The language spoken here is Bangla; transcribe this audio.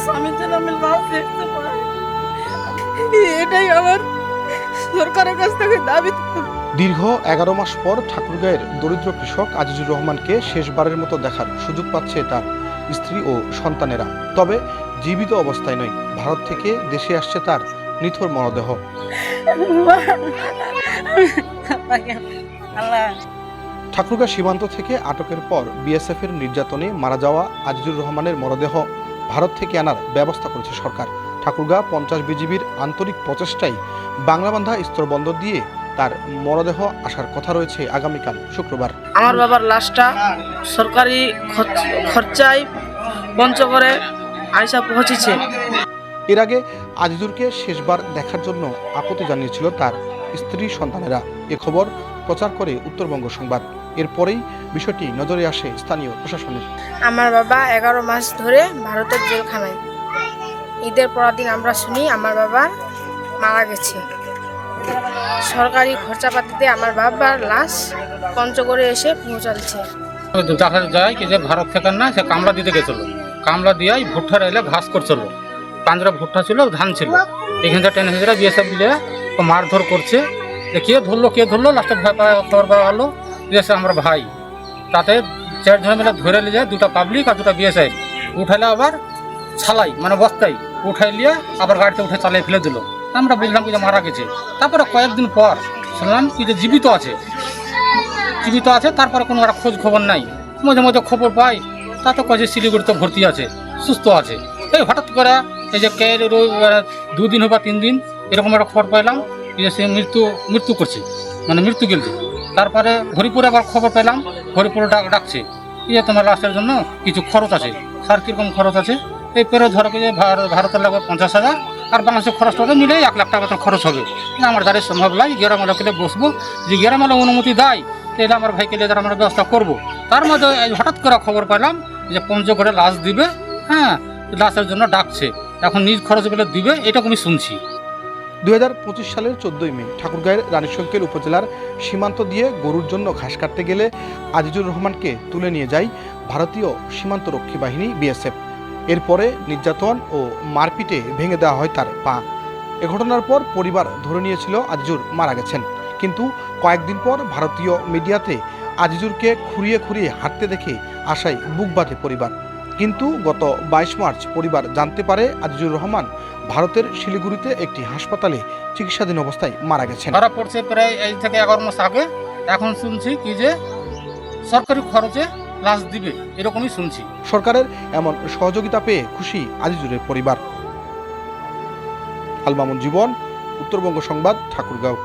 স্বামীর জন্য আমি লাশ দেখতে পাই, এটাই আমার সরকারের কাছ থেকে দাবি। দীর্ঘ 11 মাস পর ঠাকুরগাঁয়ের দরিদ্র কৃষক আজিজুর রহমানকে শেষবারের মতো দেখার সুযোগ পাচ্ছে তার স্ত্রী ও সন্তানেরা। তবে জীবিত অবস্থায় নয়, ভারত থেকে দেশে আসছে তার নিথর মরদেহ। ঠাকুরগাঁ সীমান্ত থেকে আটকের পর বিএসএফের নির্যাতনে মারা যাওয়া আজিজুর রহমানের মরদেহ ভারত থেকে আনার ব্যবস্থা করেছে সরকার। ঠাকুরগাঁ 50 বিজিবির আন্তরিক প্রচেষ্টায় বাংলাবান্ধা স্থলবন্দর দিয়ে তার মরদেহ আসার কথা রয়েছে আগামীকাল শুক্রবার। আমার বাবার লাশটা সরকারি খরচায় পঞ্চগড়ে আইসা পৌঁছেছে। এর আগে আজিজুরকে শেষবার দেখার জন্য আপত্তি জানিয়েছিল তার স্ত্রী সন্তানেরা। এ খবর প্রচার করে উত্তরবঙ্গ সংবাদ। এরপরেই বিষয়টি নজরে আসে স্থানীয় প্রশাসনের। আমার বাবা 11 মাস ধরে ভারতের জেলখানায়। ঈদের পরের দিন আমরা শুনি আমার বাবা মারা গেছে। সরকারি খরচাপাতিতে আমার বাবার লাশ পঞ্চগড়ে এসে পৌঁছাচ্ছে। দেখা যায় কি যে ভারত থেকে না, সে কামলা দিতে গেছিল, কামলা দিয়ে ভুট্টা এলে ঘাস করছিল, পাঞ্জরা ভুট্টা ছিল, ধান ছিল, এখান থেকে টেনে হেঁচড়া বিএসএফ দিলে মারধর করছে। কে ধরলো লাস্টে ভয় পাওয়া খবর পাওয়া হলো যে আমরা ভাই। তাতে 4 জন মিলে ধরে নিয়ে যায়, 2টা পাবলিক আর 2টা বিএসএফ উঠাইলে আবার ছালাই মানে বস্তায় উঠাই নিয়ে আবার গাড়িতে উঠে চালিয়ে ফেলে দিল। আমরা বুঝলাম কি যে মারা গেছে। তারপরে কয়েকদিন পর শুনলাম কি যে জীবিত আছে। তারপরে কোনো একটা খোঁজ খবর নাই। মধ্যে মধ্যে খবর পাই তাতে কয় যে শিলিগুড়িতে ভর্তি আছে, সুস্থ আছে। এই হঠাৎ করে এই যে 2 দিন বা 3 দিন এরকম একটা খবর পাইলাম যে সে মৃত্যু করছে, মানে মৃত্যু গেল। তারপরে হরিপুরে আবার খবর পেলাম, হরিপুরে ডাকছে যে তোমার লাশের জন্য কিছু খরচ আছে। স্যার কীরকম খরচ আছে? এই পেরে ধরো যে ভারতের লাগবে 50,000 আর বাংলাদেশের খরচটা মিলে 1 লাখ টাকা খরচ হবে। আমার দ্বারা সম্ভব নয়, গেরামালাকে বসবো, যে গেরামালা অনুমতি দেয় তাহলে আমার ভাইকে নিয়ে আমরা ব্যবস্থা করবো। তার মধ্যে হঠাৎ করে খবর পেলাম যে পঞ্চগড়ে লাশ দিবে, হ্যাঁ লাশের জন্য ডাকছে, এখন নিজ খরচ বলে দিবে, এটাকে আমি শুনছি। 2025 সালের 14 মে ঠাকুরগাঁয়ের রানীশঙ্কের উপজেলার সীমান্ত দিয়ে গরুর জন্য ঘাস কাটতে গেলে আজিজুর রহমানকে তুলে নিয়ে যায় ভারতীয় সীমান্তরক্ষী বাহিনী বিএসএফ। এরপরে নির্যাতন ও মারপিটে ভেঙে দেওয়া হয় তার পা। এ ঘটনার পর পরিবার ধরে নিয়েছিল আজিজুর মারা গেছেন, কিন্তু কয়েকদিন পর ভারতীয় মিডিয়াতে আজিজুরকে খুঁড়িয়ে হাঁটতে দেখে আশায় বুক বাঁধে পরিবার। কিন্তু গত 22 মার্চ পরিবার জানতে পারে আজিজুর রহমান ভারতের শিলিগুড়িতে একটি হাসপাতালে চিকিৎসাধীন অবস্থায় মারা গেছেন। ধরা পড়ছে প্রায় এই থেকে 11 মাস আগে। এখন শুনছি কি যে সরকারি খরচে লাশ দিবে, এরকমই শুনছি। সরকারের এমন সহযোগিতা পেয়ে খুশি আজিজুরের পরিবার। আল মামুন জীবন, উত্তরবঙ্গ সংবাদ, ঠাকুরগাঁও।